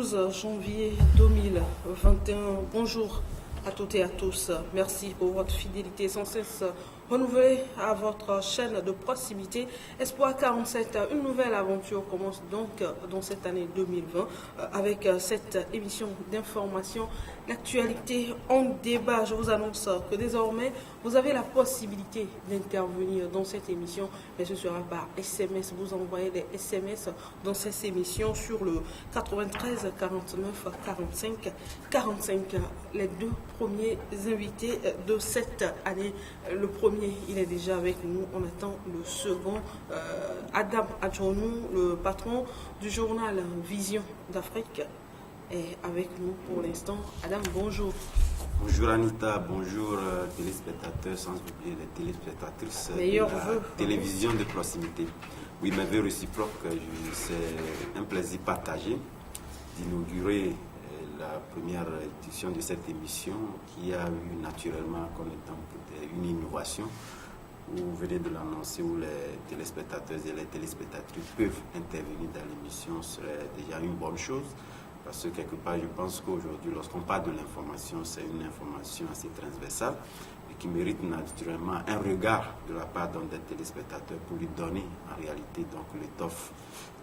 12 janvier 2021. Bonjour à toutes et à tous. Merci pour votre fidélité sans cesse renouvelée à votre chaîne de proximité. Espoir 47, une nouvelle aventure commence donc dans cette année 2020 avec cette émission d'information. L'actualité en débat. Je vous annonce que désormais, vous avez la possibilité d'intervenir dans cette émission, mais ce sera par SMS. Vous envoyez des SMS dans cette émission sur le 93 49 45 45. Les deux premiers invités de cette année. Le premier, il est déjà avec nous. On attend le second. Adam Adjonou, le patron du journal Vision d'Afrique, est avec nous pour l'instant. Adam, bonjour. Bonjour Anita, bonjour téléspectateurs, sans oublier les téléspectatrices Meilleurs de la vœux. télévision de proximité. Oui, mes vœux réciproques, c'est un plaisir partagé d'inaugurer la première édition de cette émission qui a eu naturellement comme étant une innovation. Vous venez de l'annoncer, où les téléspectateurs et les téléspectatrices peuvent intervenir dans l'émission, serait déjà une bonne chose. Parce que quelque part, je pense qu'aujourd'hui, lorsqu'on parle de l'information, c'est une information assez transversale et qui mérite naturellement un regard de la part des téléspectateurs pour lui donner en réalité donc l'étoffe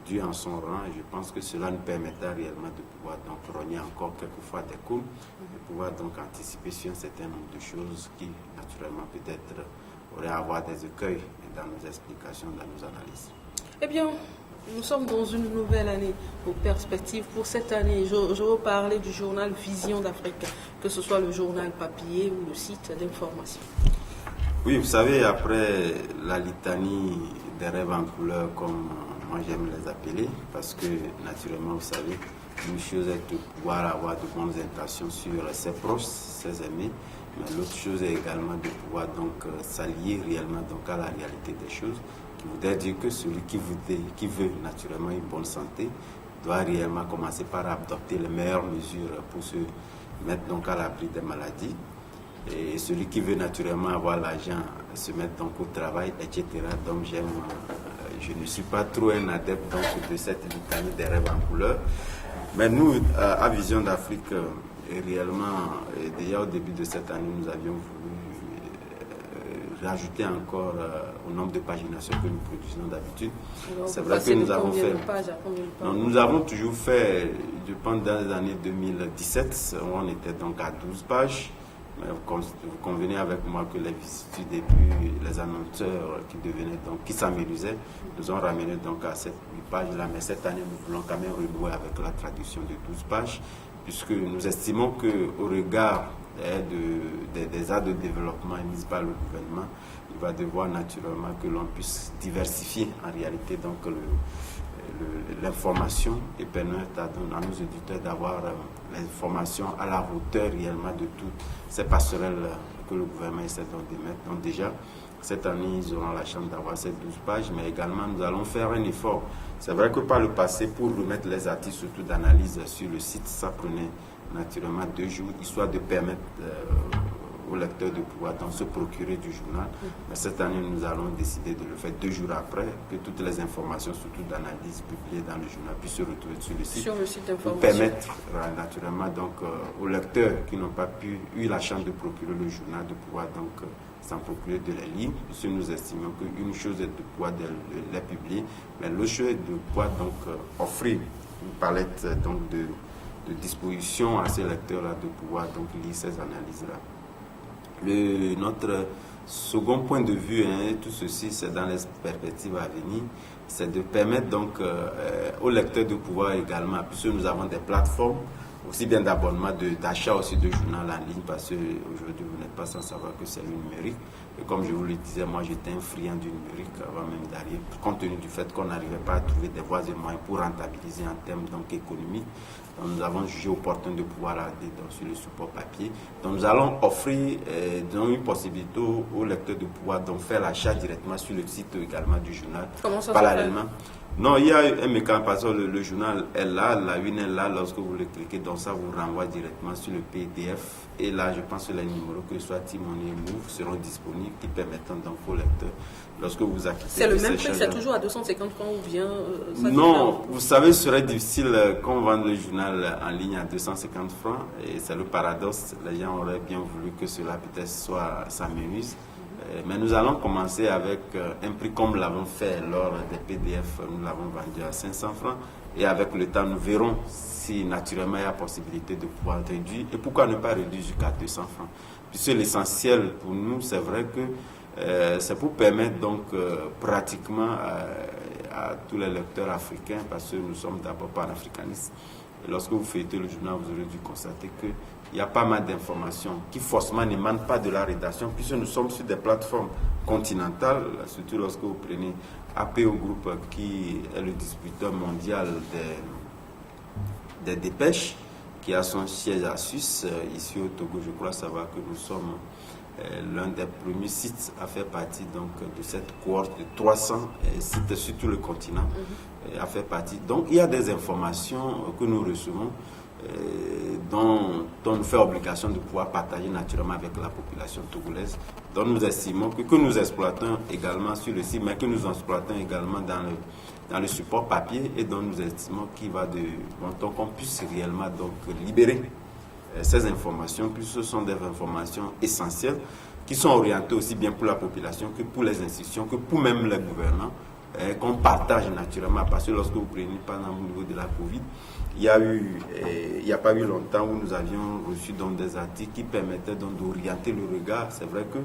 due en son rang. Et je pense que cela nous permettra réellement de pouvoir donc rogner encore quelquefois des coups, de pouvoir donc anticiper sur un certain nombre de choses qui naturellement peut-être auraient à avoir des écueils dans nos explications, dans nos analyses. Eh bien, nous sommes dans une nouvelle année aux perspectives. Pour cette année, je veux parler du journal Vision d'Afrique, que ce soit le journal papier ou le site d'information. Oui, vous savez, après la litanie des rêves en couleur, comme moi j'aime les appeler, parce que naturellement, vous savez, une chose est de pouvoir avoir de bonnes intentions sur ses proches, ses amis, mais l'autre chose est également de pouvoir donc s'allier réellement donc à la réalité des choses, qui voudrait dire que celui qui veut naturellement une bonne santé doit réellement commencer par adopter les meilleures mesures pour se mettre donc à l'abri des maladies. Et celui qui veut naturellement avoir l'argent, se mettre donc au travail, etc. Donc je ne suis pas trop un adepte donc de cette litanie des rêves en couleur. Mais nous, à Vision d'Afrique, réellement, déjà au début de cette année, nous avions voulu rajouter encore au nombre de paginations que nous produisons d'habitude. C'est vrai que nous avons fait. Non, nous avons toujours fait, je pense, dans les années 2017, on était donc à 12 pages. Mais vous convenez avec moi que les vicissitudes et puis les annonceurs qui s'amusaient, nous ont ramené donc à cette 8 pages-là. Mais cette année, nous voulons quand même renouer avec la traduction de 12 pages, puisque nous estimons qu'au regard des aides de développement émises par le gouvernement, il va devoir naturellement que l'on puisse diversifier en réalité donc l'information et permettre à nos auditeurs d'avoir l'information à la hauteur réellement de toutes ces passerelles que le gouvernement essaie de mettre. Donc déjà, cette année, ils auront la chance d'avoir ces 12 pages, mais également nous allons faire un effort. C'est vrai que par le passé, pour remettre les articles surtout d'analyse sur le site, ça prenait naturellement 2 jours, histoire de permettre aux lecteurs de pouvoir donc se procurer du journal. Mais cette année, nous allons décider de le faire 2 jours après, que toutes les informations, surtout d'analyse publiées dans le journal, puissent se retrouver sur le site pour permettre naturellement donc aux lecteurs qui n'ont pas eu la chance de procurer le journal de pouvoir donc s'en procurer de les lire, puisque nous estimons qu'une chose est de pouvoir les publier, mais l'autre chose est de pouvoir donc offrir une palette donc de dispositions à ces lecteurs-là de pouvoir donc lire ces analyses-là. Notre second point de vue, tout ceci c'est dans les perspectives à venir, c'est de permettre donc aux lecteurs de pouvoir également, puisque nous avons des plateformes, aussi bien d'abonnement, d'achat aussi de journal en ligne, parce qu'aujourd'hui vous n'êtes pas sans savoir que c'est le numérique. Et comme je vous le disais, moi j'étais un friand du numérique avant même d'arriver, compte tenu du fait qu'on n'arrivait pas à trouver des voies et moyens pour rentabiliser en termes donc économiques. Donc, nous avons jugé opportun de pouvoir aller sur le support papier. Donc nous allons offrir une possibilité aux lecteurs de pouvoir donc faire l'achat directement sur le site également du journal. Comment ça parallèlement. Non, il y a un mécanisme parce que le journal est là, la une est là, lorsque vous le cliquez, donc ça vous renvoie directement sur le PDF. Et là, je pense que les numéros, que ce soit Timoni ou Move, seront disponibles, qui permettent donc aux lecteurs, lorsque vous acquitez... C'est le même prix, c'est toujours à 250 francs ou bien... non, vous savez, ce serait difficile qu'on vende le journal en ligne à 250 francs. Et c'est le paradoxe, les gens auraient bien voulu que cela peut-être soit s'amenuise. Mais nous allons commencer avec un prix comme nous l'avons fait lors des PDF, nous l'avons vendu à 500 francs. Et avec le temps, nous verrons si naturellement il y a possibilité de pouvoir réduire. Et pourquoi ne pas réduire jusqu'à 200 francs? Puisque l'essentiel pour nous, c'est vrai que c'est pour permettre donc pratiquement à tous les lecteurs africains, parce que nous sommes d'abord panafricanistes. Et lorsque vous feuilletez le journal, vous aurez dû constater qu'il y a pas mal d'informations qui forcément n'émanent pas de la rédaction, puisque nous sommes sur des plateformes continentales, surtout lorsque vous prenez APO Group, qui est le distributeur mondial des dépêches, qui a son siège à Suisse, ici au Togo. Je crois savoir que nous sommes l'un des premiers sites à faire partie donc, de cette cohorte de 300 sites sur tout le continent, à faire partie. Donc il y a des informations que nous recevons dont on nous fait obligation de pouvoir partager naturellement avec la population togolaise, dont nous estimons que nous exploitons également sur le site, mais que nous exploitons également dans le support papier, et dont nous estimons qu'il va de bon temps qu'on puisse réellement donc libérer ces informations, puisque ce sont des informations essentielles qui sont orientées aussi bien pour la population que pour les institutions, que pour même les gouvernants, qu'on partage naturellement, parce que lorsque vous prenez par exemple au niveau de la Covid, il n'y a pas eu longtemps où nous avions reçu donc des articles qui permettaient donc d'orienter le regard. C'est vrai que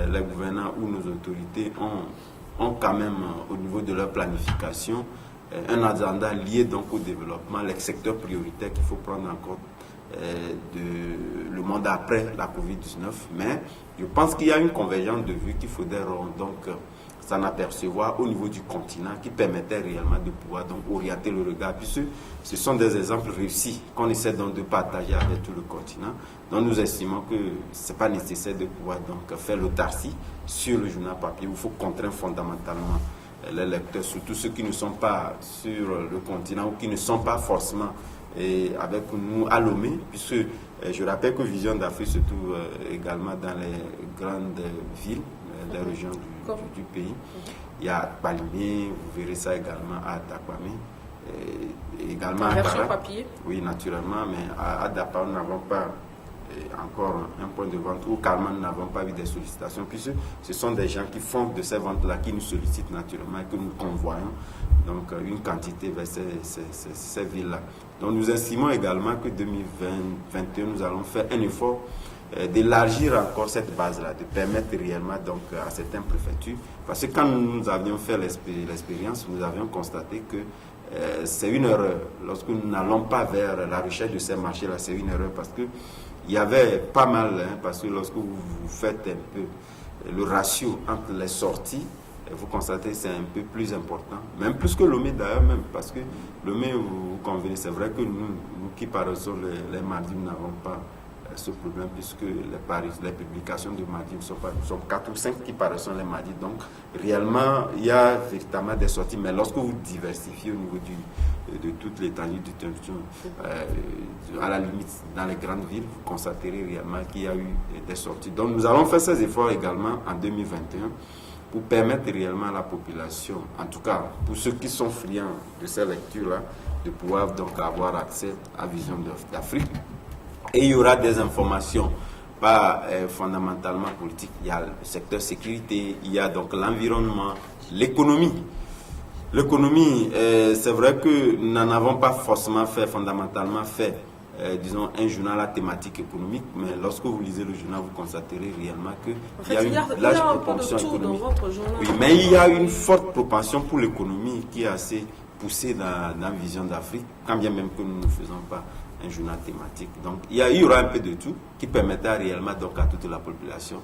les gouvernants ou nos autorités ont quand même au niveau de leur planification un agenda lié donc au développement, les secteurs prioritaires qu'il faut prendre en compte le monde après la Covid-19. Mais je pense qu'il y a une convergence de vues qu'il faudrait donc s'en apercevoir au niveau du continent, qui permettait réellement de pouvoir donc orienter le regard, puisque ce sont des exemples réussis qu'on essaie donc de partager avec tout le continent. Donc nous estimons que ce n'est pas nécessaire de pouvoir donc faire l'autarcie sur le journal papier, où il faut contraindre fondamentalement les lecteurs, surtout ceux qui ne sont pas sur le continent ou qui ne sont pas forcément avec nous à Lomé, puisque je rappelle que Vision d'Afrique se trouve également dans les grandes villes, les régions du pays. Il y a Balimé, vous verrez ça également à Takwame, également à version papier. Oui, naturellement, mais à Dapa, nous n'avons pas encore un point de vente, ou carrément nous n'avons pas eu des sollicitations, puisque ce sont des gens qui font de ces ventes-là, qui nous sollicitent naturellement et que nous convoyons donc une quantité vers ces villes-là. Donc nous estimons également que 2021, nous allons faire un effort d'élargir encore cette base-là, de permettre réellement donc à certaines préfectures, parce que quand nous avions fait l'expérience, nous avions constaté que c'est une erreur. Lorsque nous n'allons pas vers la recherche de ces marchés-là, c'est une erreur, parce que il y avait pas mal, parce que lorsque vous faites un peu le ratio entre les sorties, vous constatez que c'est un peu plus important, même plus que Lomé d'ailleurs, même, parce que Lomé, vous convenez, c'est vrai que nous qui paraissons les mardis, nous n'avons pas ce problème, puisque les publications de mardi sont 4 ou 5 qui paraissent les mardis. Donc réellement il y a véritablement des sorties, mais lorsque vous diversifiez au niveau de toute l'étendue du territoire, à la limite dans les grandes villes, vous constaterez réellement qu'il y a eu des sorties. Donc nous allons faire ces efforts également en 2021 pour permettre réellement à la population, en tout cas pour ceux qui sont friands de ces lectures-là, de pouvoir donc avoir accès à Vision d'Afrique. Et il y aura des informations, pas fondamentalement politiques. Il y a le secteur sécurité, il y a donc l'environnement, l'économie. L'économie, c'est vrai que nous n'en avons pas forcément fondamentalement fait, disons, un journal à thématique économique, mais lorsque vous lisez le journal, vous constaterez réellement qu'il y a une large propension économique. Oui, mais il y a une forte propension pour l'économie qui est assez poussée dans Vision d'Afrique, quand bien même que nous ne faisons pas un journal thématique. Donc il y aura un peu de tout qui permettra réellement donc à toute la population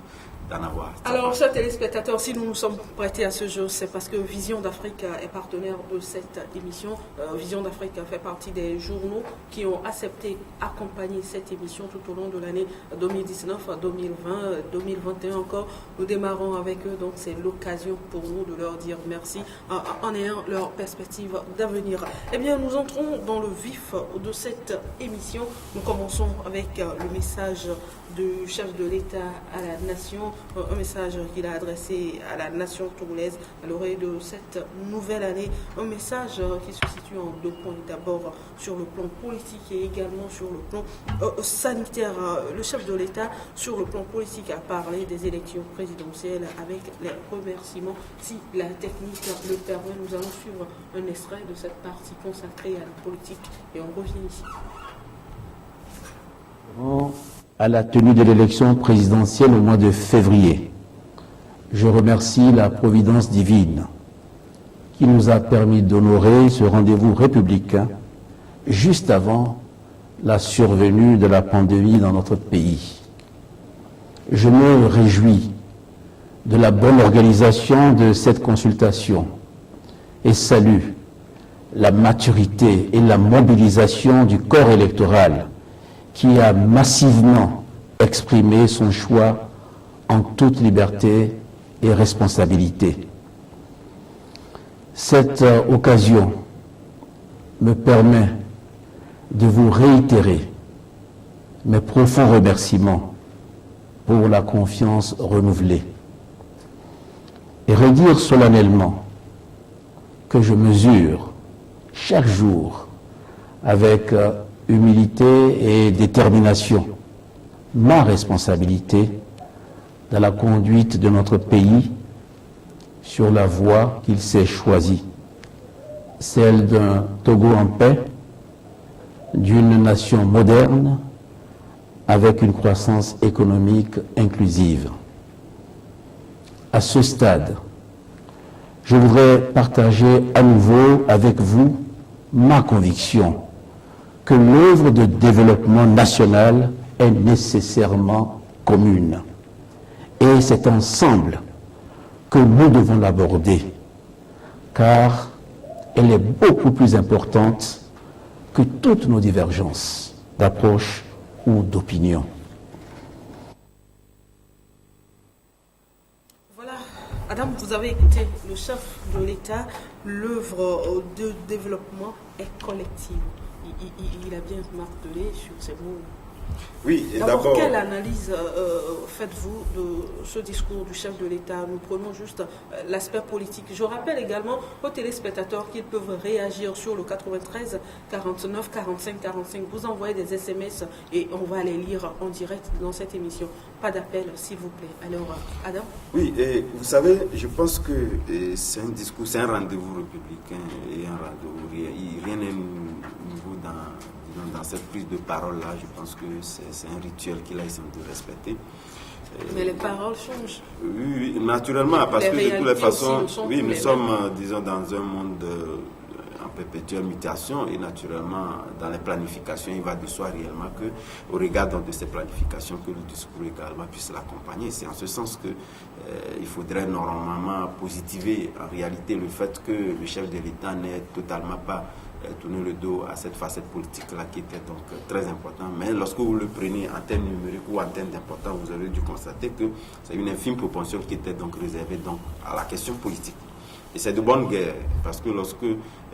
d'en avoir. Alors, chers téléspectateurs, si nous nous sommes prêtés à ce jeu, c'est parce que Vision d'Afrique est partenaire de cette émission. Vision d'Afrique fait partie des journaux qui ont accepté accompagner cette émission tout au long de l'année 2019, 2020, 2021 encore. Nous démarrons avec eux, donc c'est l'occasion pour nous de leur dire merci en ayant leur perspective d'avenir. Eh bien, nous entrons dans le vif de cette émission. Nous commençons avec le message du chef de l'État à la nation, un message qu'il a adressé à la nation togolaise à l'orée de cette nouvelle année, un message qui se situe en deux points. D'abord sur le plan politique et également sur le plan sanitaire. Le chef de l'État, sur le plan politique, a parlé des élections présidentielles avec les remerciements. Si la technique le permet, nous allons suivre un extrait de cette partie consacrée à la politique et on revient ici. À la tenue de l'élection présidentielle au mois de février. Je remercie la Providence divine qui nous a permis d'honorer ce rendez-vous républicain juste avant la survenue de la pandémie dans notre pays. Je me réjouis de la bonne organisation de cette consultation et salue la maturité et la mobilisation du corps électoral qui a massivement exprimé son choix en toute liberté et responsabilité. Cette occasion me permet de vous réitérer mes profonds remerciements pour la confiance renouvelée et redire solennellement que je mesure chaque jour avec humilité et détermination ma responsabilité dans la conduite de notre pays sur la voie qu'il s'est choisie, celle d'un Togo en paix, d'une nation moderne avec une croissance économique inclusive. À ce stade, je voudrais partager à nouveau avec vous ma conviction que l'œuvre de développement national est nécessairement commune. Et c'est ensemble que nous devons l'aborder, car elle est beaucoup plus importante que toutes nos divergences d'approche ou d'opinion. Voilà, Adam, vous avez écouté le chef de l'État, l'œuvre de développement est collective. Il a bien martelé sur ces mots. Oui, et d'abord, quelle analyse faites-vous de ce discours du chef de l'État? Nous prenons juste l'aspect politique. Je rappelle également aux téléspectateurs qu'ils peuvent réagir sur le 93 49 45 45. Vous envoyez des SMS et on va les lire en direct dans cette émission. Pas d'appel, s'il vous plaît. Alors, Adam? Oui, et vous savez, je pense que c'est un discours, c'est un rendez-vous républicain et un rendez-vous. Rien n'est nouveau dans cette prise de parole-là. Je pense que c'est un rituel qu'il a essayé de respecter. Mais les paroles changent. Oui, naturellement, parce que de toutes les façons, oui, nous sommes, disons, dans un monde en perpétuelle mutation et naturellement, dans les planifications, il va de soi réellement que, au regard de ces planifications, que le discours également puisse l'accompagner. C'est en ce sens que il faudrait normalement positiver en réalité le fait que le chef de l'État n'est totalement pas tourner le dos à cette facette politique-là qui était donc très importante. Mais lorsque vous le prenez en termes numériques ou en termes d'importance, vous avez dû constater que c'est une infime proportion qui était donc réservée donc à la question politique. Et c'est de bonne guerre, parce que lorsque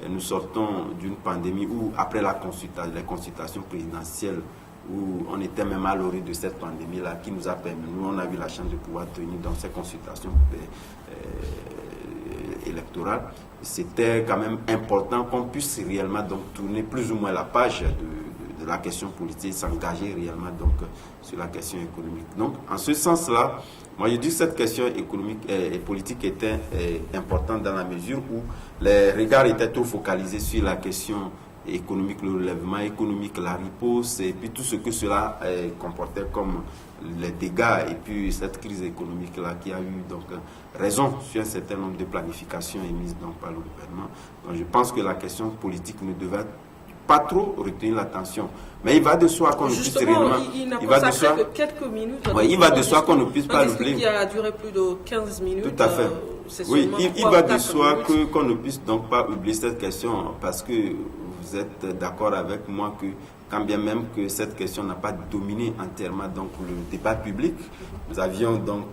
nous sortons d'une pandémie ou après les consultations présidentielles, où on était même à l'orée de cette pandémie-là, qui nous a permis, nous on a eu la chance de pouvoir tenir dans ces consultations électorales, c'était quand même important qu'on puisse réellement donc tourner plus ou moins la page de la question politique, s'engager réellement donc sur la question économique. Donc, en ce sens-là, moi je dis que cette question économique et politique était importante dans la mesure où les regards étaient trop focalisés sur la question économique, le relèvement économique, la riposte et puis tout ce que cela comportait comme les dégâts et puis cette crise économique là qui a eu donc raison sur un certain nombre de planifications émises donc par le gouvernement. Donc je pense que la question politique ne devait pas trop retenir l'attention. Mais il va de soi qu'on ne puisse réellement... Il n'a consacré que quelques minutes. Oui, il va de soi qu'on ne puisse pas l'oublier. Qui a duré plus de 15 minutes. Tout à fait. Oui, il va de soi qu'on ne puisse donc pas oublier cette question, parce que vous êtes d'accord avec moi que quand bien même que cette question n'a pas dominé entièrement donc le débat public, nous avions donc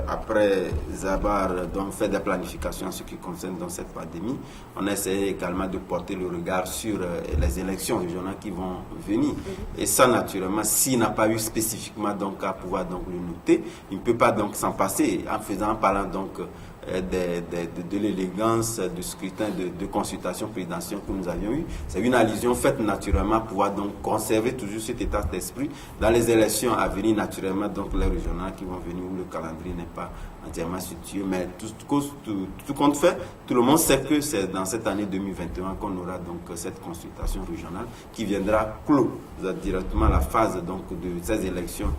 après avoir donc fait des planifications en ce qui concerne donc cette pandémie, on a essayé également de porter le regard sur les élections régionales qui vont venir. Et ça, naturellement, s'il n'a pas eu spécifiquement donc à pouvoir donc le noter, il ne peut pas donc s'en passer en parlant donc de l'élégance du scrutin de consultation présidentielle que nous avions eu. C'est une allusion faite naturellement pour pouvoir donc conserver toujours cet état d'esprit dans les élections à venir, naturellement donc les régionales qui vont venir où le calendrier n'est pas entièrement situé. Mais tout compte fait, tout le monde sait que c'est dans cette année 2021 qu'on aura donc cette consultation régionale qui viendra clore directement la phase donc de ces élections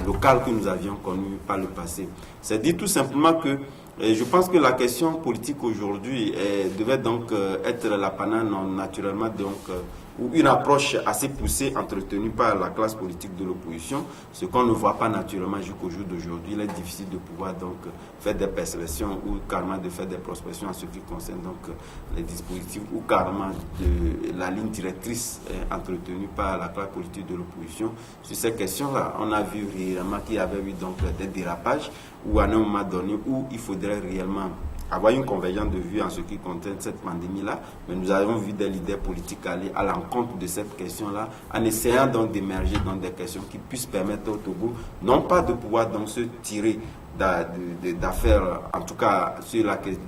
locales que nous avions connues par le passé. C'est dit tout simplement que je pense que la question politique aujourd'hui devait donc être l'apanage naturellement donc ou une approche assez poussée entretenue par la classe politique de l'opposition, ce qu'on ne voit pas naturellement jusqu'au jour d'aujourd'hui. Il est difficile de pouvoir donc faire des perceptions ou carrément de faire des prospections en ce qui concerne donc les dispositifs ou carrément de la ligne directrice entretenue par la classe politique de l'opposition sur ces questions-là. On a vu réellement qu'il y avait eu donc des dérapages ou à un moment donné où il faudrait réellement avoir une convergence de vues en ce qui concerne cette pandémie-là, mais nous avons vu des leaders politiques aller à l'encontre de cette question-là, en essayant donc d'émerger dans des questions qui puissent permettre au Togo, non pas de pouvoir donc se tirer d'affaires, en tout cas sur la question,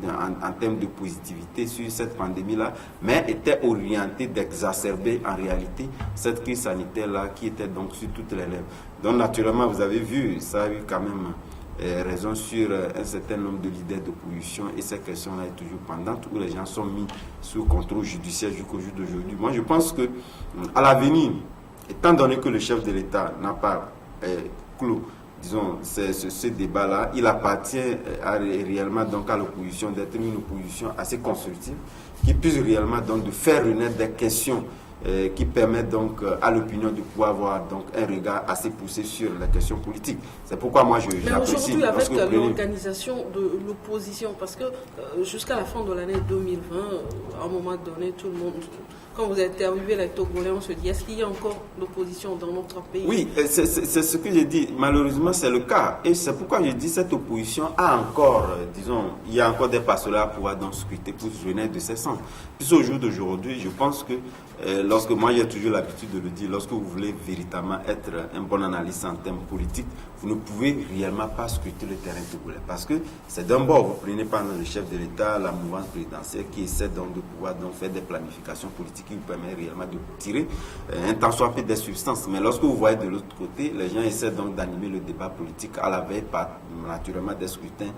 en termes de positivité sur cette pandémie-là, mais était orienté d'exacerber en réalité cette crise sanitaire-là qui était donc sur toutes les lèvres. Donc naturellement, vous avez vu, ça a eu quand même raison sur un certain nombre de leaders d'opposition, et cette question-là est toujours pendante où les gens sont mis sous contrôle judiciaire jusqu'au jour d'aujourd'hui. Moi, je pense que à l'avenir, étant donné que le chef de l'État n'a pas clos, disons, ce débat-là, il appartient réellement donc à l'opposition d'être une opposition assez constructive qui puisse réellement donc de faire renaître des questions qui permettent donc à l'opinion de pouvoir avoir donc un regard assez poussé sur la question politique. C'est pourquoi moi j'apprécie. Mais aujourd'hui, avec l'organisation de l'opposition, parce que jusqu'à la fin de l'année 2020, à un moment donné, tout le monde, quand vous interviewez les Togolais, on se dit, est-ce qu'il y a encore l'opposition dans notre pays? Oui, c'est ce que j'ai dit. Malheureusement, c'est le cas. Et c'est pourquoi je dis cette opposition a encore, disons, il y a encore des passerelles à pouvoir donc scruter pour se renaître de ses cendres. Puis au jour d'aujourd'hui, je pense que lorsque moi j'ai toujours l'habitude de le dire, lorsque vous voulez véritablement être un bon analyste en termes politiques, vous ne pouvez réellement pas scruter le terrain togolais. Parce que c'est d'un bord, vous prenez par exemple le chef de l'État, la mouvance présidentielle qui essaie donc de pouvoir donc faire des planifications politiques qui vous permettent réellement de tirer un tant soit peu des substances. Mais lorsque vous voyez de l'autre côté, les gens essaient donc d'animer le débat politique à la veille par naturellement des scrutins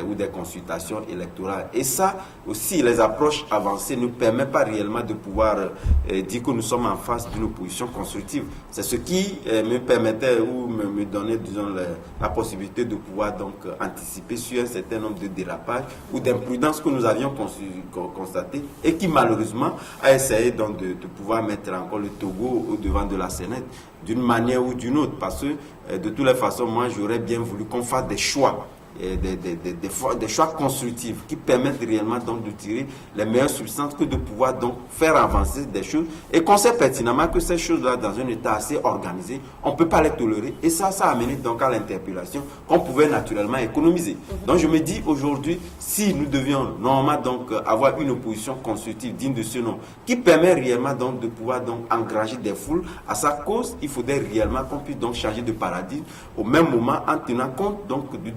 ou des consultations électorales. Et ça aussi, les approches avancées ne permettent pas réellement de pouvoir dire que nous sommes en face d'une opposition constructive. C'est ce qui me permettait ou me donnait, disons, la possibilité de pouvoir donc anticiper sur un certain nombre de dérapages ou d'imprudences que nous avions constatées et qui malheureusement a essayé donc de pouvoir mettre encore le Togo au devant de la scénette d'une manière ou d'une autre. Parce que de toutes les façons, moi j'aurais bien voulu qu'on fasse des choix. Des choix constructifs qui permettent réellement donc de tirer les meilleures substances que de pouvoir donc faire avancer des choses et qu'on sait pertinemment que ces choses-là dans un état assez organisé, on ne peut pas les tolérer et ça a amené donc à l'interpellation qu'on pouvait naturellement économiser. Donc je me dis aujourd'hui, si nous devions normalement donc avoir une opposition constructive digne de ce nom qui permet réellement donc de pouvoir donc engager des foules à sa cause, il faudrait réellement qu'on puisse donc changer de paradigme au même moment en tenant compte donc du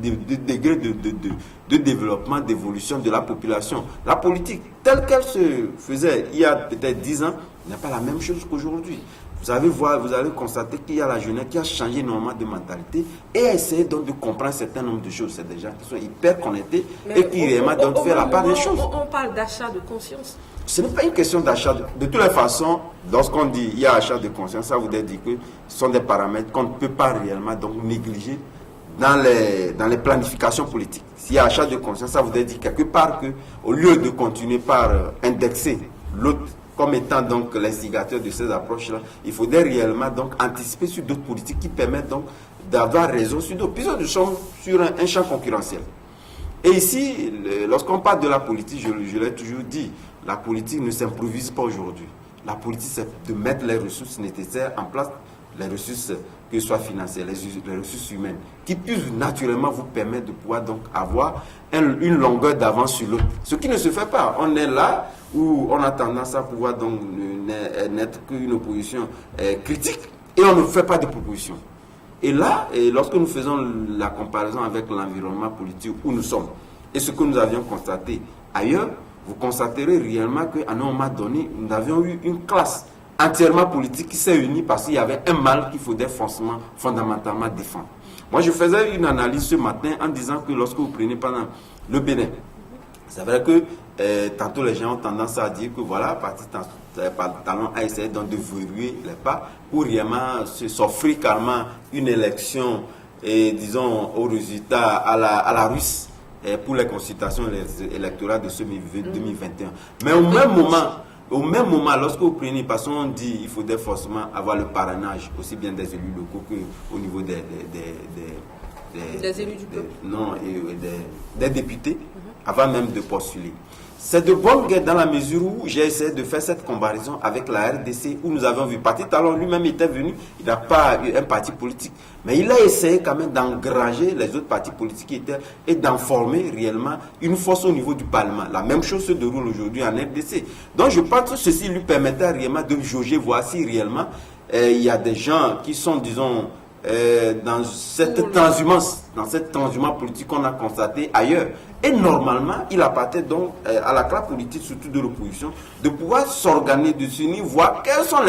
degré de développement, d'évolution de la population. La politique, telle qu'elle se faisait il y a peut-être 10 ans, n'est pas la même chose qu'aujourd'hui. Vous allez constater qu'il y a la jeunesse qui a changé normalement de mentalité et a essayé donc de comprendre un certain nombre de choses. C'est des gens qui sont hyper connectés et qui réellement donc faire la part des choses. On parle d'achat de conscience. Ce n'est pas une question d'achat. De toutes les façons, lorsqu'on dit il y a achat de conscience, ça voudrait dire que ce sont des paramètres qu'on ne peut pas réellement donc négliger dans les planifications politiques. S'il y a achat de conscience, ça voudrait dire quelque part qu'au lieu de continuer par indexer l'autre comme étant donc l'instigateur de ces approches-là, il faudrait réellement donc anticiper sur d'autres politiques qui permettent donc d'avoir raison sur d'autres, puisque nous sommes sur un champ concurrentiel. Et ici, lorsqu'on parle de la politique, je l'ai toujours dit, la politique ne s'improvise pas aujourd'hui. La politique, c'est de mettre les ressources nécessaires en place, les ressources que ce soit financières, les ressources humaines, qui puissent naturellement vous permettre de pouvoir donc avoir une longueur d'avance sur l'autre. Ce qui ne se fait pas. On est là où on a tendance à pouvoir donc n'être qu'une opposition critique et on ne fait pas de propositions. Et là, lorsque nous faisons la comparaison avec l'environnement politique où nous sommes et ce que nous avions constaté ailleurs, vous constaterez réellement qu'à un moment donné, nous avions eu une classe entièrement politique qui s'est unie parce qu'il y avait un mal qu'il faudrait fondamentalement défendre. Moi, je faisais une analyse ce matin en disant que lorsque vous prenez pendant le Bénin, c'est vrai que tantôt les gens ont tendance à dire que voilà, parti Talon a essayé donc de verrouiller les pas pour réellement s'offrir carrément une élection, disons, au résultat à la russe pour les consultations électorales de ce 2021. Mais au même moment, lorsque vous prenez, parce qu'on dit qu'il faudrait forcément avoir le parrainage, aussi bien des élus locaux qu'au niveau des élus du peuple. Des députés, avant même de postuler. C'est de bonne guerre dans la mesure où j'ai essayé de faire cette comparaison avec la RDC où nous avons vu Parti Talon lui-même était venu, il n'a pas eu un parti politique, mais il a essayé quand même d'engranger les autres partis politiques qui étaient et d'en former réellement une force au niveau du Parlement. La même chose se déroule aujourd'hui en RDC. Donc je pense que ceci lui permettait réellement de jauger, voir si réellement il y a des gens qui sont, disons, dans cette transhumance politique qu'on a constatée ailleurs. Et normalement, il appartient donc à la classe politique, surtout de l'opposition, de pouvoir s'organiser, de s'unir, voir quelles sont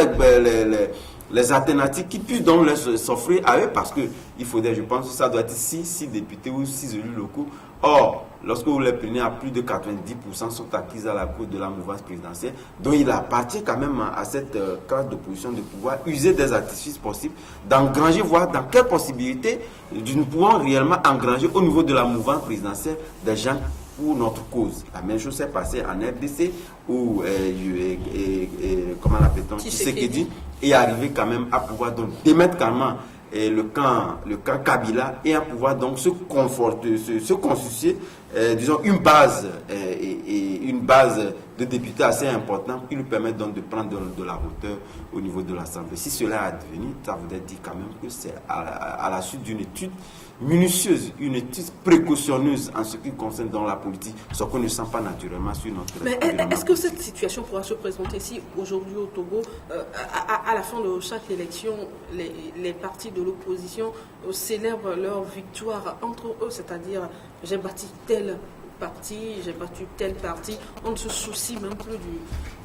les alternatives qui puissent donc s'offrir à eux, parce qu'il faudrait, je pense que ça doit être 6 députés ou 6 élus locaux. Or, lorsque vous les prenez à plus de 90% sont acquises à la cause de la mouvance présidentielle, donc il appartient quand même à cette classe d'opposition de pouvoir user des artifices possibles, d'engranger, voir dans quelles possibilités nous pouvons réellement engranger au niveau de la mouvance présidentielle des gens pour notre cause. La même chose s'est passée en RDC où comment l'appelle-t-on, Tshisekedi est arrivé quand même à pouvoir donc démettre carrément le camp Kabila et à pouvoir donc se constituer, disons, une base de députés assez importante qui lui permet donc de prendre de la hauteur au niveau de l'Assemblée. Si cela a advenu, ça voudrait dire quand même que c'est à la suite d'une étude minutieuse, une étude précautionneuse en ce qui concerne dans la politique, ce qu'on ne sent pas naturellement sur notre environnement. Mais est-ce que cette situation pourra se présenter si aujourd'hui au Togo, à la fin de chaque élection, les partis de l'opposition célèbrent leur victoire entre eux, c'est-à-dire j'ai bâti tel parti, j'ai battu tel parti, on ne se soucie même plus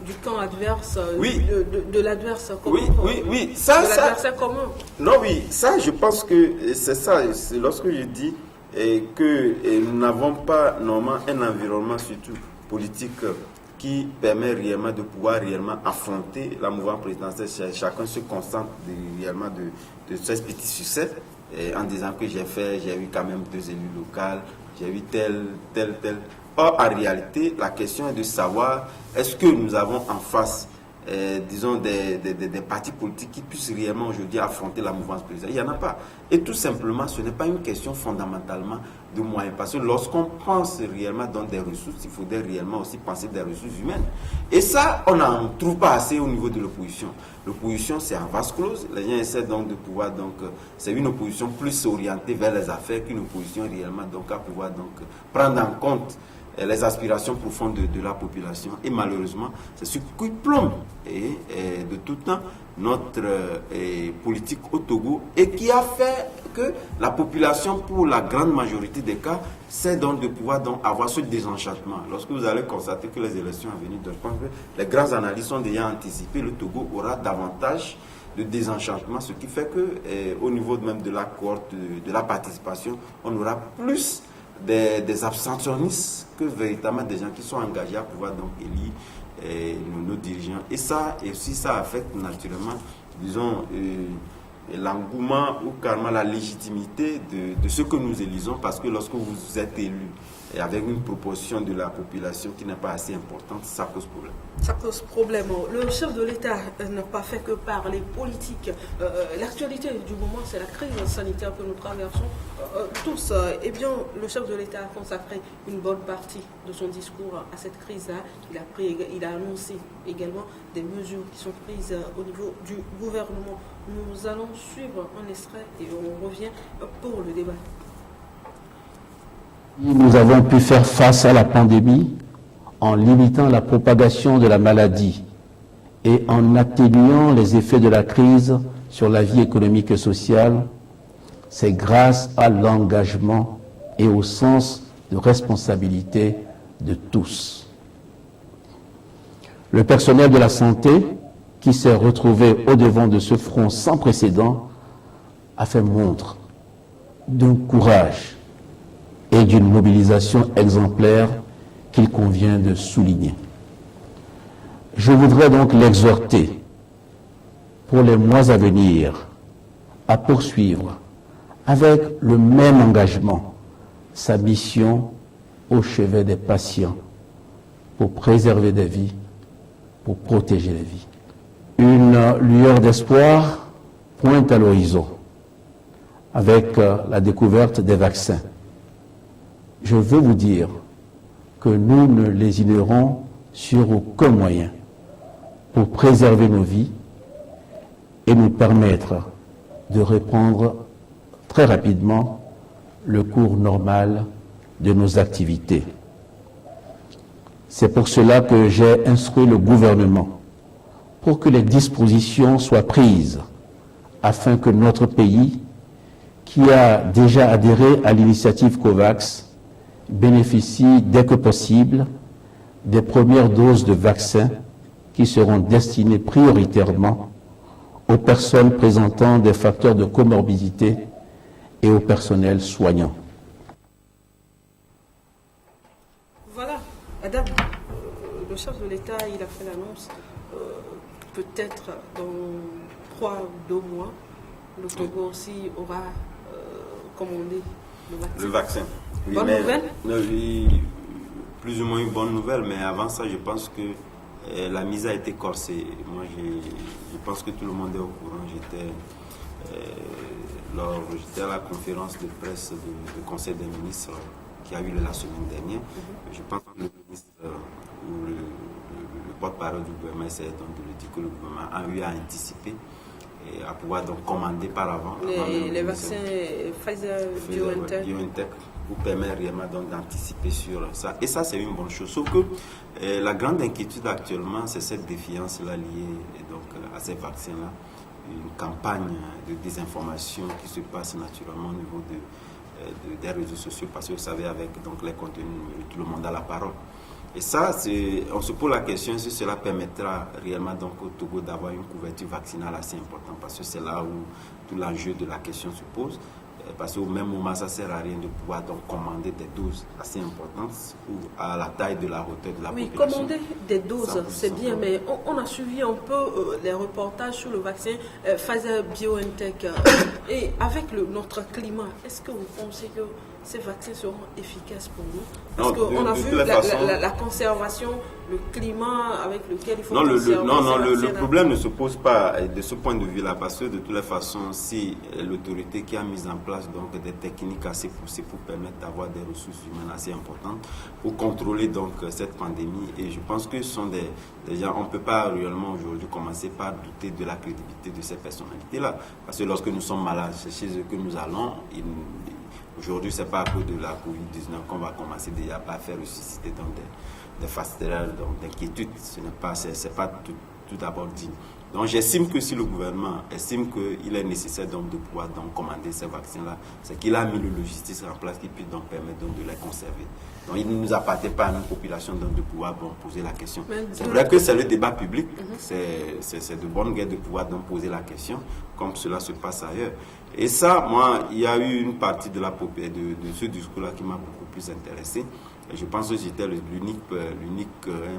du camp adverse, de l'adversaire commun. Oui, ça, l'adversaire commun. Non, oui, ça, je pense que c'est ça. C'est lorsque je dis que nous n'avons pas normalement un environnement surtout politique qui permet réellement de pouvoir réellement affronter la mouvance présidentielle. Chacun se concentre réellement de ses petits succès en disant que j'ai eu quand même 2 élus locaux, j'ai eu tel. Or, en réalité, la question est de savoir est-ce que nous avons en face, disons, des partis politiques qui puissent réellement aujourd'hui affronter la mouvance présidentielle. Il n'y en a pas. Et tout simplement, ce n'est pas une question fondamentalement de moyens. Parce que lorsqu'on pense réellement dans des ressources, il faudrait réellement aussi penser des ressources humaines. Et ça, on n'en trouve pas assez au niveau de l'opposition. L'opposition, c'est en vase clos. Les gens essaient donc de pouvoir, c'est une opposition plus orientée vers les affaires qu'une opposition réellement à pouvoir prendre en compte les aspirations profondes de la population. Et malheureusement, c'est ce qui plombe de tout temps notre politique au Togo et qui a fait que la population, pour la grande majorité des cas, c'est donc de pouvoir avoir ce désenchantement. Lorsque vous allez constater que les élections à venir, je pense que les grands analystes ont déjà anticipé, le Togo aura davantage de désenchantement, ce qui fait que au niveau même de la cohorte, de la participation, on aura plus des abstentionnistes que véritablement des gens qui sont engagés à pouvoir donc élire nos dirigeants. Et ça, et aussi ça affecte naturellement, disons, l'engouement ou carrément la légitimité de ce que nous élisons, parce que lorsque vous êtes élu et avec une proportion de la population qui n'est pas assez importante, ça pose problème. Ça pose problème. Le chef de l'État n'a pas fait que parler politique. L'actualité du moment, c'est la crise sanitaire que nous traversons tous. Eh bien, le chef de l'État a consacré une bonne partie de son discours à cette crise-là. Il a annoncé également des mesures qui sont prises au niveau du gouvernement. Nous allons suivre un extrait et on revient pour le débat. Nous avons pu faire face à la pandémie en limitant la propagation de la maladie et en atténuant les effets de la crise sur la vie économique et sociale. C'est grâce à l'engagement et au sens de responsabilité de tous. Le personnel de la santé, qui s'est retrouvé au-devant de ce front sans précédent, a fait montre d'un courage et d'une mobilisation exemplaire qu'il convient de souligner. Je voudrais donc l'exhorter, pour les mois à venir, à poursuivre avec le même engagement sa mission au chevet des patients pour préserver des vies, pour protéger les vies. Une lueur d'espoir pointe à l'horizon avec la découverte des vaccins. Je veux vous dire que nous ne les ignorons sur aucun moyen pour préserver nos vies et nous permettre de reprendre très rapidement le cours normal de nos activités. C'est pour cela que j'ai instruit le gouvernement pour que les dispositions soient prises afin que notre pays, qui a déjà adhéré à l'initiative COVAX, bénéficie dès que possible des premières doses de vaccins qui seront destinées prioritairement aux personnes présentant des facteurs de comorbidité et au personnel soignant. Voilà, Adam, le chef de l'État, il a fait l'annonce, peut-être dans 3 ou 2 mois, le Togo aussi aura commandé le vaccin. Oui, bonne nouvelle? Oui, plus ou moins une bonne nouvelle, mais avant ça, je pense que la mise a été corsée. Moi, je pense que tout le monde est au courant. J'étais à la conférence de presse du Conseil des ministres qui a eu lieu la semaine dernière. Je pense que le ministre ou le porte-parole du gouvernement essaie donc de le dire que le gouvernement a eu à anticiper et à pouvoir donc commander par avant. Les vaccins Pfizer-BioNTech vous permet réellement donc d'anticiper sur ça. Et ça, c'est une bonne chose. Sauf que la grande inquiétude actuellement, c'est cette défiance-là liée donc, à ces vaccins-là. Une campagne de désinformation qui se passe naturellement au niveau des réseaux sociaux, parce que vous savez, avec donc, les contenus numériques, tout le monde a la parole. Et ça, on se pose la question si cela permettra réellement donc, au Togo d'avoir une couverture vaccinale assez importante, parce que c'est là où tout l'enjeu de la question se pose. Parce qu'au même moment, ça ne sert à rien de pouvoir donc commander des doses assez importantes ou à la taille de la hauteur de la population. Oui, commander des doses, c'est bien, mais on a suivi un peu les reportages sur le vaccin Pfizer-BioNTech. Et avec notre climat, est-ce que vous pensez que ces vaccins seront efficaces pour nous? Parce qu'on a vu la conservation, le climat avec lequel il faut conserver. Le problème ne se pose pas de ce point de vue-là, parce que de toutes les façons, si l'autorité qui a mis en place donc, des techniques assez poussées pour permettre d'avoir des ressources humaines assez importantes pour contrôler donc, cette pandémie, et je pense que ce sont des gens, on ne peut pas réellement aujourd'hui commencer par douter de la crédibilité de ces personnalités-là. Parce que lorsque nous sommes malades, c'est chez eux que nous allons. Aujourd'hui, ce n'est pas à cause de la Covid-19 qu'on va commencer déjà à faire ressusciter donc des fasteurs d'inquiétude. Ce n'est pas, c'est pas tout d'abord dit. Donc j'estime que si le gouvernement estime qu'il est nécessaire donc, de pouvoir donc, commander ces vaccins-là, c'est qu'il a mis le logistique en place qui puisse donc permettre donc, de les conserver. Donc il ne nous appartient pas à notre population donc, de pouvoir bon, poser la question. C'est vrai que c'est le débat public, c'est de bonne guerre de pouvoir donc, poser la question, comme cela se passe ailleurs. Et ça, moi, il y a eu une partie de ce discours-là qui m'a beaucoup plus intéressé. Et je pense que j'étais l'unique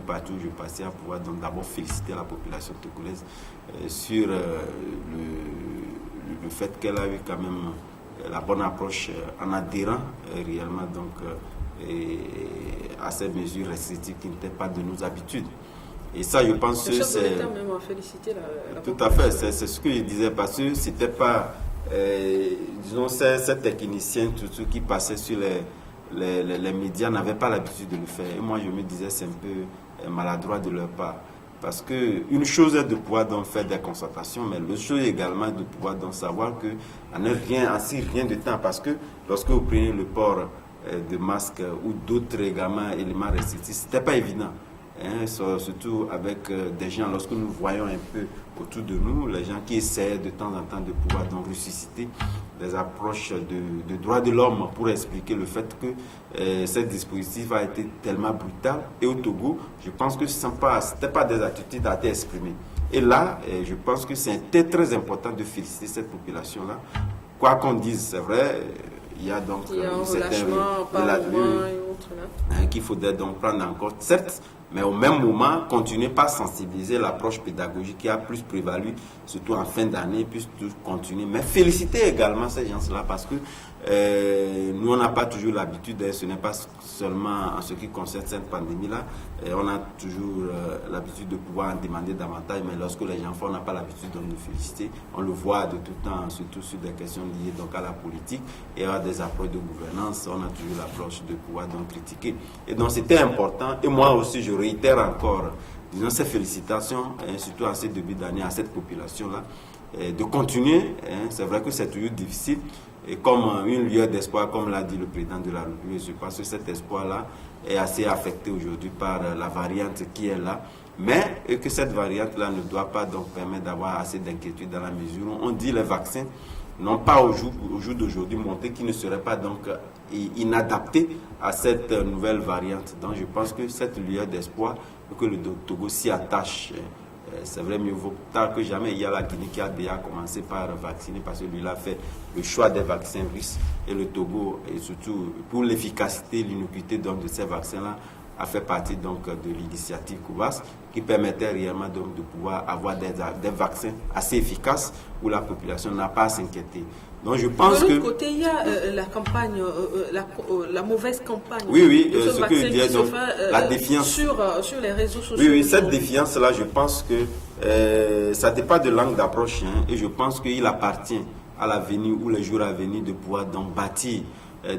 parti où je passais à pouvoir donc d'abord féliciter la population togolaise sur le fait qu'elle a eu quand même la bonne approche en adhérant réellement à ces mesures restrictives qui n'étaient pas de nos habitudes. Et ça, je pense que c'est... Le chef de l'État même a félicité la Tout à fait, c'est ce que je disais, parce que c'était pas, disons, ces techniciens tout qui passaient sur les médias n'avaient pas l'habitude de le faire. Et moi, je me disais, c'est un peu maladroit de leur part. Parce qu'une chose est de pouvoir donc faire des constatations, mais l'autre chose également de pouvoir donc savoir que en rien de temps, parce que lorsque vous prenez le port de masque ou d'autres éléments restrictifs, c'était pas évident. Surtout avec des gens, lorsque nous voyons un peu autour de nous, les gens qui essaient de temps en temps de pouvoir donc ressusciter des approches de droits de l'homme pour expliquer le fait que ce dispositif a été tellement brutal. Et au Togo, je pense que ce n'était pas des attitudes à être exprimées. Et là, je pense que c'était très important de féliciter cette population-là. Quoi qu'on dise, c'est vrai, il y a donc un relâchement par moment et autres là. Qu'il faudrait donc prendre en compte, certes, mais au même moment, continuer par sensibiliser l'approche pédagogique qui a plus prévalu, surtout en fin d'année, puis continuer. Mais féliciter également ces gens-là parce que nous, on n'a pas toujours l'habitude, ce n'est pas seulement en ce qui concerne cette pandémie-là, on a toujours l'habitude de pouvoir en demander davantage, mais lorsque les gens font, on n'a pas l'habitude de nous féliciter. On le voit de tout temps, surtout sur des questions liées donc à la politique et à des approches de gouvernance, on a toujours l'approche de pouvoir donc critiquer. Et donc c'était important, et moi aussi je réitère encore, disons, ces félicitations, surtout en ce début d'année, à cette population-là, de continuer. C'est vrai que c'est toujours difficile, et comme une lueur d'espoir, comme l'a dit le président de la République, je pense que cet espoir-là est assez affecté aujourd'hui par la variante qui est là, mais que cette variante-là ne doit pas donc permettre d'avoir assez d'inquiétude dans la mesure où on dit les vaccins n'ont pas au jour d'aujourd'hui montré qu'ils ne seraient pas donc inadaptés à cette nouvelle variante. Donc je pense que cette lueur d'espoir, que le Togo s'y attache. C'est vrai, mieux vaut tard que jamais. Il y a la Guinée qui a déjà commencé par vacciner parce que lui, il a fait le choix des vaccins russes. Et le Togo, et surtout pour l'efficacité, l'innocuité de ces vaccins-là, a fait partie donc de l'initiative COVAX qui permettait réellement donc de pouvoir avoir des vaccins assez efficaces où la population n'a pas à s'inquiéter. Donc je pense que... De l'autre côté, il y a la campagne, la mauvaise campagne. Oui, de ce ce que je disais, donc, la défiance. Sur les réseaux sociaux. Oui, cette défiance-là, je pense que ça dépend de l'angle d'approche. Et je pense qu'il appartient à l'avenir ou les jours à venir de pouvoir donc bâtir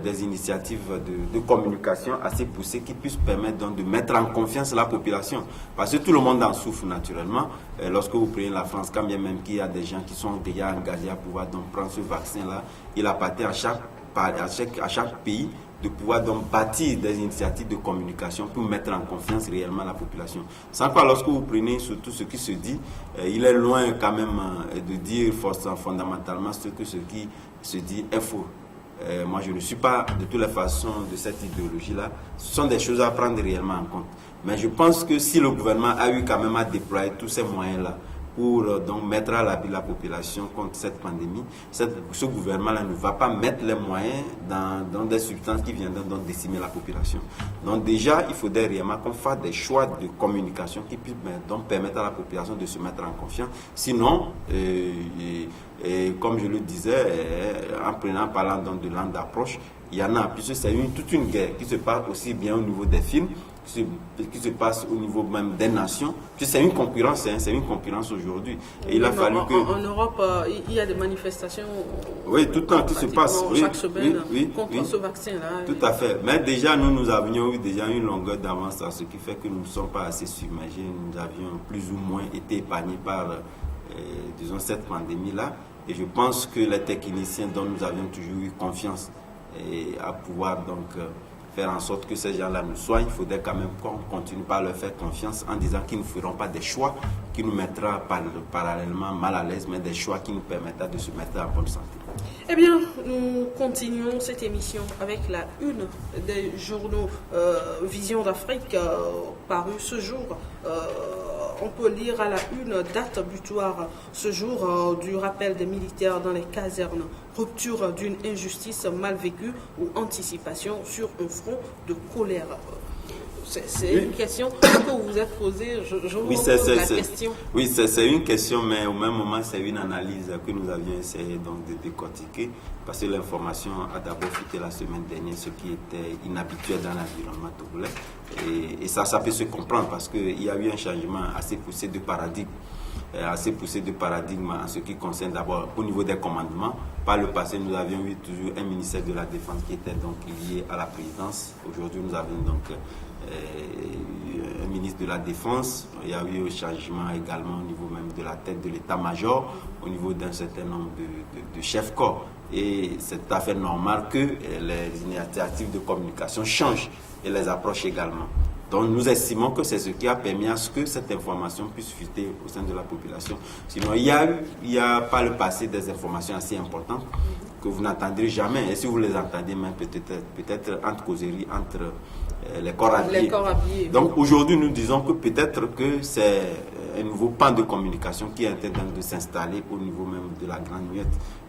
des initiatives de communication assez poussées qui puissent permettre donc de mettre en confiance la population. Parce que tout le monde en souffre naturellement. Lorsque vous prenez la France, quand bien même qu'il y a des gens qui sont déjà engagés à pouvoir donc prendre ce vaccin-là, il appartient à chaque pays de pouvoir donc bâtir des initiatives de communication pour mettre en confiance réellement la population. Sans quoi, lorsque vous prenez surtout ce qui se dit, il est loin quand même de dire fondamentalement ce qui se dit est faux. Moi, je ne suis pas de toutes les façons de cette idéologie-là. Ce sont des choses à prendre réellement en compte. Mais je pense que si le gouvernement a eu quand même à déployer tous ces moyens-là pour donc mettre à l'abri la population contre cette pandémie, ce gouvernement-là ne va pas mettre les moyens dans des substances qui viendront donc décimer la population. Donc déjà, il faudrait réellement qu'on fasse des choix de communication qui puissent donc permettre à la population de se mettre en confiance. Sinon, comme je le disais, en parlant donc de l'angle d'approche, il y en a, puisque c'est toute une guerre qui se passe aussi bien au niveau des films, qui se passe au niveau même des nations. C'est une concurrence, c'est une concurrence aujourd'hui. Et il a fallu que... En Europe, il y a des manifestations... Oui, tout le temps qui se passe. Chaque semaine, contre ce vaccin-là. Tout à fait. Mais déjà, nous avions eu déjà une longueur d'avance, ce qui fait que nous ne sommes pas assez submergés. Nous avions plus ou moins été épargnés par, disons, cette pandémie-là. Et je pense que les techniciens dont nous avions toujours eu confiance à pouvoir donc faire en sorte que ces gens-là nous soignent, il faudrait quand même qu'on continue par leur faire confiance en disant qu'ils ne feront pas des choix qui nous mettra parallèlement mal à l'aise, mais des choix qui nous permettront de se mettre en bonne santé. Eh bien, nous continuons cette émission avec la une des journaux Vision d'Afrique paru ce jour. On peut lire à la une date butoir ce jour du rappel des militaires dans les casernes, rupture d'une injustice mal vécue ou anticipation sur un front de colère. C'est une question que vous vous êtes posée. Je vous pose la question. Oui, c'est une question, mais au même moment, c'est une analyse que nous avions essayé donc de décortiquer, parce que l'information a d'abord fuité la semaine dernière, ce qui était inhabituel dans l'environnement togolais. Et ça peut se comprendre, parce qu'il y a eu un changement assez poussé de paradigme. En ce qui concerne d'abord au niveau des commandements. Par le passé, nous avions eu toujours un ministère de la Défense qui était donc lié à la présidence. Aujourd'hui, nous avons donc un ministre de la Défense. Il y a eu un changement également au niveau même de la tête de l'état-major, au niveau d'un certain nombre de chefs-corps. Et c'est tout à fait normal que les initiatives de communication changent et les approches également. Donc nous estimons que c'est ce qui a permis à ce que cette information puisse fuiter au sein de la population. Sinon, il y a par le passé des informations assez importantes que vous n'entendrez jamais. Et si vous les entendez, même peut-être entre causeries, entre les corps habillés. Donc aujourd'hui, nous disons que peut-être que c'est un nouveau pan de communication qui est en train de s'installer au niveau même de la Grande Muette,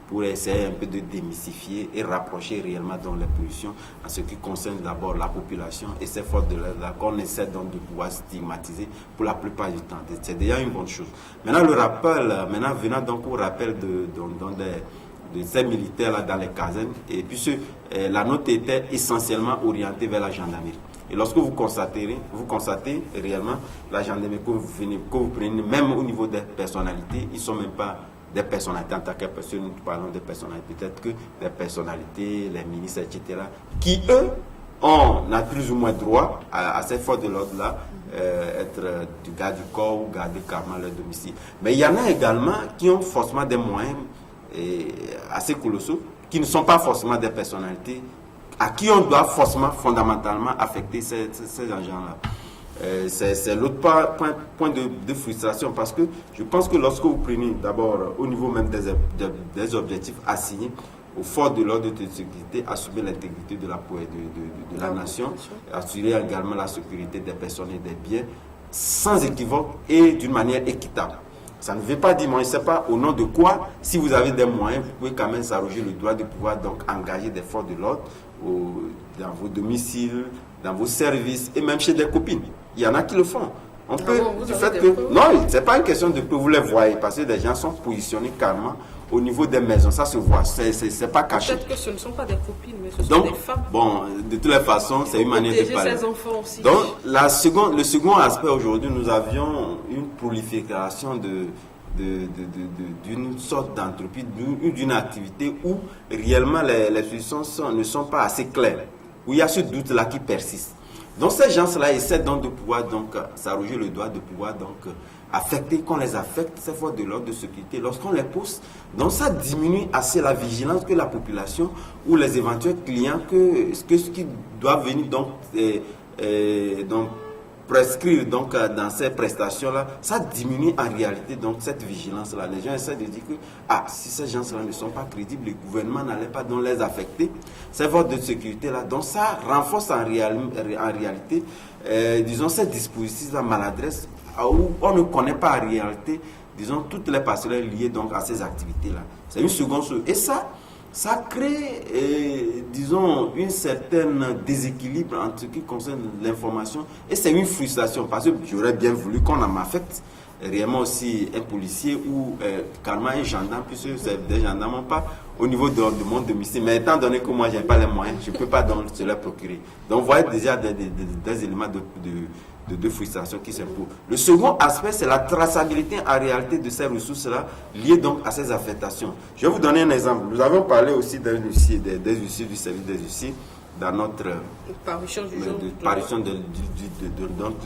pour essayer un peu de démystifier et rapprocher réellement dans les positions en ce qui concerne d'abord la population et ces forces de l'ordre qu'on essaie donc de pouvoir stigmatiser pour la plupart du temps. C'est déjà une bonne chose. Maintenant, venant donc au rappel de ces militaires là dans les casernes, et puis la note était essentiellement orientée vers la gendarmerie. Et lorsque vous constatez réellement la gendarmerie que vous prenez, même au niveau des personnalités, ils ne sont même pas des personnalités en tant que personne, nous parlons des personnalités, peut-être que des personnalités, les ministres, etc., qui, eux, ont plus ou moins droit à ces forces de l'ordre-là, être du garde du corps ou garder carrément leur domicile. Mais il y en a également qui ont forcément des moyens assez colossaux, qui ne sont pas forcément des personnalités, à qui on doit forcément, fondamentalement, affecter ces agents-là. C'est l'autre point de frustration, parce que je pense que lorsque vous prenez d'abord au niveau même des objectifs assignés aux forces de l'ordre de sécurité, assumer l'intégrité de la nation, assurer également la sécurité des personnes et des biens sans équivoque et d'une manière équitable. Ça ne veut pas dire, moi je ne sais pas au nom de quoi, si vous avez des moyens, vous pouvez quand même s'arroger le droit de pouvoir donc engager des forces de l'ordre dans vos domiciles, dans vos services et même chez des copines. Il y en a qui le font. On peut, du fait que, non, c'est pas une question de que vous les voyez, parce que des gens sont positionnés carrément au niveau des maisons, ça se voit, c'est pas caché. Peut-être que ce ne sont pas des copines, mais ce sont des femmes. Bon, de toutes les façons, c'est une manière de parler. Ses enfants aussi. Donc, le second aspect aujourd'hui, nous avions une prolifération d'une sorte d'entreprise, d'une activité où réellement les solutions ne sont pas assez claires, où il y a ce doute-là qui persiste. Donc ces gens-là essaient donc de pouvoir s'arroger le droit de pouvoir affecter, qu'on les affecte, ces forces de l'ordre de sécurité, lorsqu'on les pousse. Donc ça diminue assez la vigilance que la population ou les éventuels clients, ce qui doit venir donc prescrire dans ces prestations-là, ça diminue en réalité donc cette vigilance-là. Les gens essaient de dire que si ces gens-là ne sont pas crédibles, le gouvernement n'allait pas donc les affecter, ces forces de sécurité-là. Donc ça renforce en réalité, disons, ces dispositifs de maladresse où on ne connaît pas en réalité, disons, toutes les passerelles liées donc à ces activités-là. C'est une seconde chose. Et ça crée, disons, une certaine déséquilibre en ce qui concerne l'information. Et c'est une frustration, parce que j'aurais bien voulu qu'on en m'affecte réellement aussi un policier ou carrément un gendarme, puisque des gendarmes n'ont pas au niveau de mon domicile. Mais étant donné que moi, je n'ai pas les moyens, je ne peux pas donc se les procurer. Donc, vous voyez déjà des éléments de frustration qui s'imposent. Le second aspect, c'est la traçabilité en réalité de ces ressources-là, liées donc à ces affectations. Je vais vous donner un exemple. Nous avons parlé aussi des huissiers du service des huissiers dans notre parution de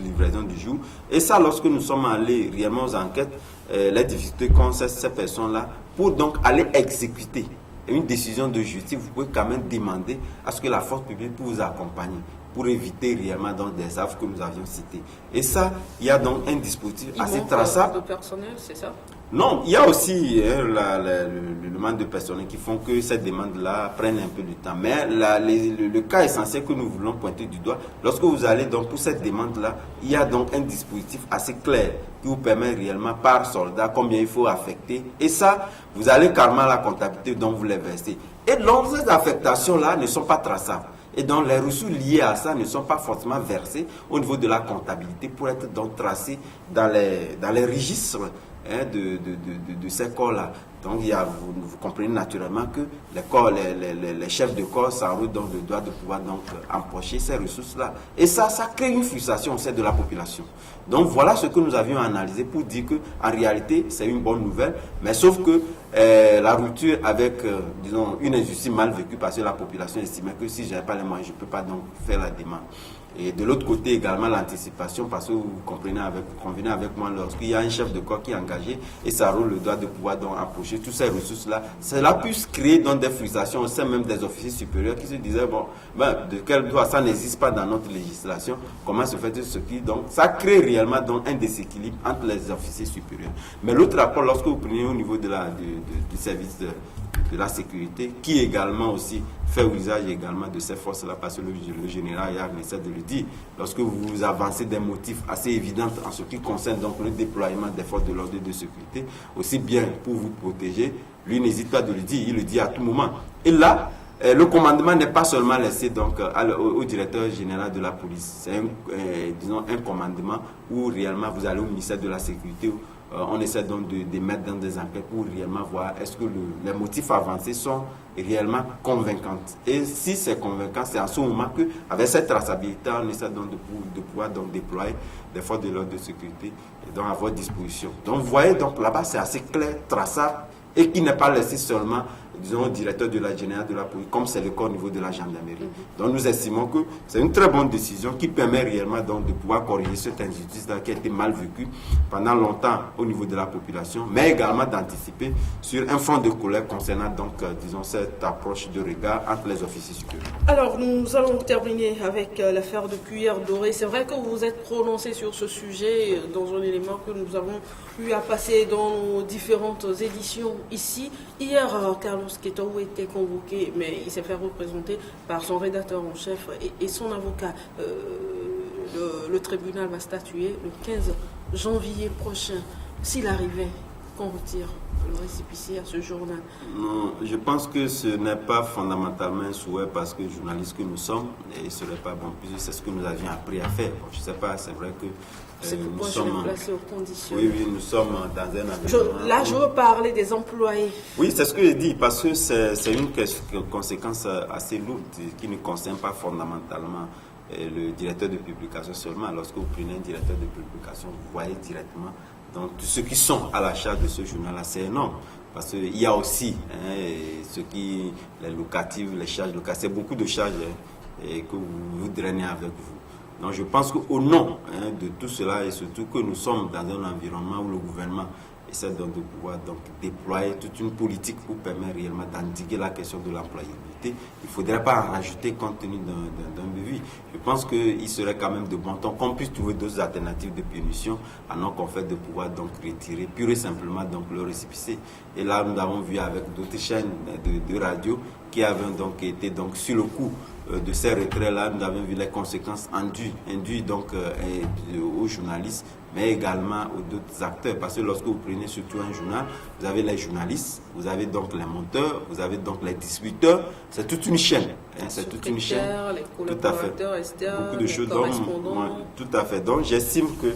livraison du jour. Et ça, lorsque nous sommes allés réellement aux enquêtes, les difficultés qu'ont ces personnes-là, pour donc aller exécuter une décision de justice, vous pouvez quand même demander à ce que la force publique puisse vous accompagner, pour éviter réellement donc des affres que nous avions citées. Et ça, il y a donc un dispositif assez traçable. De personnel, c'est ça? Non, il y a aussi le manque de personnel qui font que ces demandes-là prennent un peu de temps. Mais le cas essentiel que nous voulons pointer du doigt, lorsque vous allez donc pour cette demande-là, il y a donc un dispositif assez clair qui vous permet réellement par soldat combien il faut affecter. Et ça, vous allez carrément à la comptabilité dont vous les versez. Et donc ces affectations-là ne sont pas traçables. et donc les ressources liées à ça ne sont pas forcément versées au niveau de la comptabilité pour être donc tracées dans les registres de ces corps-là. Donc vous comprenez naturellement que les chefs de corps s'enroulent donc le droit de pouvoir donc empocher ces ressources-là. Et ça crée une frustration au sein de la population. Donc voilà ce que nous avions analysé pour dire qu'en réalité, c'est une bonne nouvelle, mais sauf que la rupture avec, disons, une injustice mal vécue parce que la population estimait que si je n'avais pas les moyens, je ne peux pas donc faire la demande. Et de l'autre côté également l'anticipation, parce que vous convenez avec moi, lorsqu'il y a un chef de corps qui est engagé et ça roule le droit de pouvoir donc empocher toutes ces ressources-là, cela puisse créer donc des frustrations au sein même des officiers supérieurs qui se disaient, bon, de quel droit, ça n'existe pas dans notre législation, comment se fait ce qui, donc ça crée réellement donc un déséquilibre entre les officiers supérieurs. Mais l'autre rapport, lorsque vous prenez au niveau du service de la sécurité, qui également aussi fait usage également de ces forces-là, parce que le général Yag essaie de le dire, lorsque vous avancez des motifs assez évidents en ce qui concerne donc le déploiement des forces de l'ordre et de sécurité, aussi bien pour vous protéger, lui n'hésite pas de le dire, il le dit à tout moment. Et là, le commandement n'est pas seulement laissé donc au directeur général de la police, c'est un commandement où réellement vous allez au ministère de la sécurité, on essaie donc de mettre dans des enquêtes pour réellement voir est-ce que les motifs avancés sont réellement convaincants. Et si c'est convaincant, c'est à ce moment qu'avec cette traçabilité, on essaie donc de pouvoir donc déployer des forces de l'ordre de sécurité et donc à votre disposition. Donc vous voyez, donc là-bas c'est assez clair, traçable et qui n'est pas laissé seulement, disons, au directeur de la générale de la police, comme c'est le cas au niveau de la gendarmerie. Donc nous estimons que c'est une très bonne décision qui permet réellement donc de pouvoir corriger cette injustice-là qui a été mal vécue pendant longtemps au niveau de la population, mais également d'anticiper sur un front de colère concernant donc, disons, cette approche de regard entre les officiers supérieurs. Alors nous allons terminer avec l'affaire de Cuillère Dorée. C'est vrai que vous vous êtes prononcé sur ce sujet dans un élément que nous avons eu à passer dans nos différentes éditions ici. Hier, Carlos Ketou était convoqué, mais il s'est fait représenter par son rédacteur en chef et son avocat. Le tribunal va statuer le 15 janvier prochain. S'il arrivait qu'on retire le récépissé à ce journal. Non, je pense que ce n'est pas fondamentalement un souhait parce que journalistes que nous sommes, et ce n'est pas bon, puisque c'est ce que nous avions appris à faire. Bon, je ne sais pas, c'est vrai que c'est pourquoi je l'ai placé aux conditions. Oui, nous sommes dans un environnement. Là, je veux parler des employés. Oui, c'est ce que je dis, parce que c'est une conséquence assez lourde qui ne concerne pas fondamentalement le directeur de publication seulement. Lorsque vous prenez un directeur de publication, vous voyez directement donc, tous ceux qui sont à la charge de ce journal-là, c'est énorme. Parce qu'il y a aussi les locatives, les charges locatives, c'est beaucoup de charges que vous drainez avec vous. Donc je pense qu'au nom de tout cela, et surtout que nous sommes dans un environnement où le gouvernement essaie donc de pouvoir donc déployer toute une politique pour permettre réellement d'endiguer la question de l'employabilité, il ne faudrait pas en rajouter compte tenu d'un devis. Je pense qu'il serait quand même de bon temps qu'on puisse trouver d'autres alternatives de punition, alors qu'on fait de pouvoir donc retirer pure et simplement donc le récépissé. Et là, nous avons vu avec d'autres chaînes de radio qui avaient donc été donc sur le coup de ces retraits-là, nous avons vu les conséquences indues donc aux journalistes, mais également aux d'autres acteurs. Parce que lorsque vous prenez surtout un journal, vous avez les journalistes, vous avez donc les monteurs, vous avez donc les distributeurs, c'est toute une chaîne. C'est toute une chaîne. Les collaborateurs externes, beaucoup de choses. Tout à fait. Donc j'estime que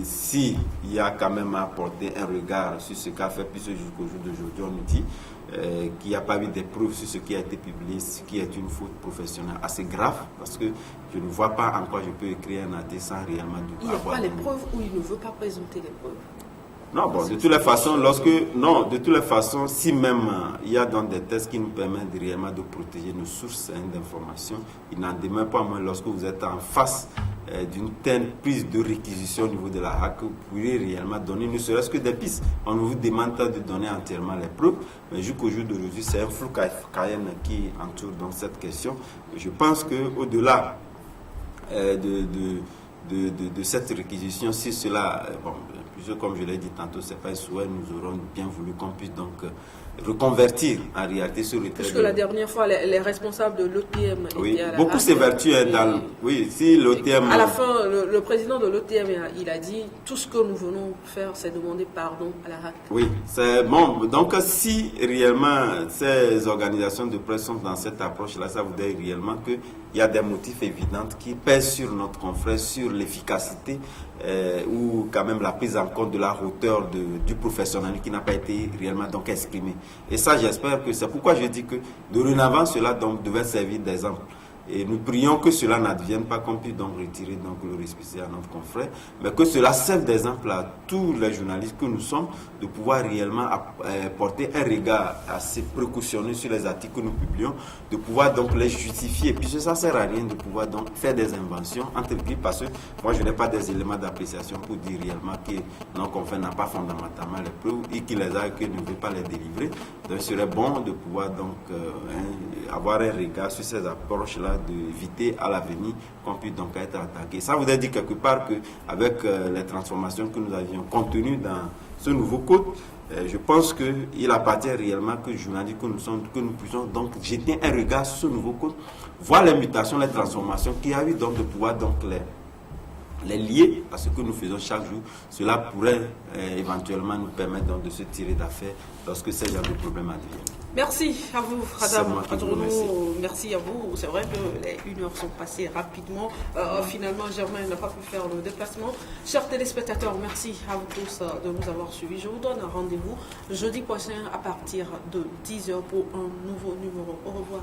s'il y a quand même à apporter un regard sur ce qu'a fait, puisque jusqu'au jour d'aujourd'hui, on nous dit qu'il n'y a pas eu des preuves sur ce qui a été publié, ce qui est une faute professionnelle assez grave, parce que je ne vois pas en quoi je peux écrire un AT sans réellement du il n'y a pas les preuves ou il ne veut pas présenter les preuves. Non, bon, de toutes les façons, si même il y a dans des tests qui nous permettent réellement de protéger nos sources d'informations, il n'en demeure pas moins lorsque vous êtes en face d'une telle prise de réquisition au niveau de la HAC, vous pourriez réellement donner ne serait-ce que des pistes. On ne vous demande pas de donner entièrement les preuves, mais jusqu'au jour d'aujourd'hui, c'est un flou cayenne qui entoure donc cette question. Je pense qu'au-delà de cette réquisition, si cela, comme je l'ai dit tantôt, c'est pas un souhait, nous aurons bien voulu qu'on puisse donc reconvertir en réalité ce retrait. Puisque la dernière fois, les responsables de l'OTM oui, étaient à la beaucoup s'évertuent dans... Oui, si l'OTM... À la fin, le président de l'OTM, il a dit « Tout ce que nous venons faire, c'est demander pardon à la RAC ». Oui, c'est bon. Donc, si réellement ces organisations de presse sont dans cette approche-là, ça voudrait réellement qu'il y a des motifs évidents qui pèsent sur notre confrère, sur l'efficacité ou quand même la prise en compte de la hauteur du professionnel qui n'a pas été réellement donc exprimé. Et ça, j'espère que c'est pourquoi je dis que dorénavant, cela donc devait servir d'exemple. Et nous prions que cela n'advienne pas, qu'on puisse donc retirer donc le récépissé à notre confrère, mais que cela serve d'exemple à tous les journalistes que nous sommes, de pouvoir réellement porter un regard assez précautionneux sur les articles que nous publions, de pouvoir donc les justifier, puisque ça ne sert à rien de pouvoir donc faire des inventions entre guillemets, parce que moi je n'ai pas des éléments d'appréciation pour dire réellement que notre confrère n'a pas fondamentalement les preuves et qu'il les a et qu'il ne veut pas les délivrer. Donc il serait bon de pouvoir donc avoir un regard sur ces approches-là, d'éviter à l'avenir qu'on puisse donc être attaqué. Ça voudrait dire quelque part qu'avec les transformations que nous avions contenues dans ce nouveau code, je pense qu'il appartient réellement que les journalistes que nous sommes, que nous puissions donc jeter un regard sur ce nouveau code, voir les mutations, les transformations qu'il y a eu, donc de pouvoir donc les lier à ce que nous faisons chaque jour. Cela pourrait éventuellement nous permettre donc de se tirer d'affaire lorsque ces genre de problèmes adviennent. Merci à vous, Adam. Merci à vous. C'est vrai que les 1 heure sont passées rapidement. Finalement, Germain n'a pas pu faire le déplacement. Chers téléspectateurs, merci à vous tous de nous avoir suivis. Je vous donne un rendez-vous jeudi prochain à partir de 10h pour un nouveau numéro. Au revoir.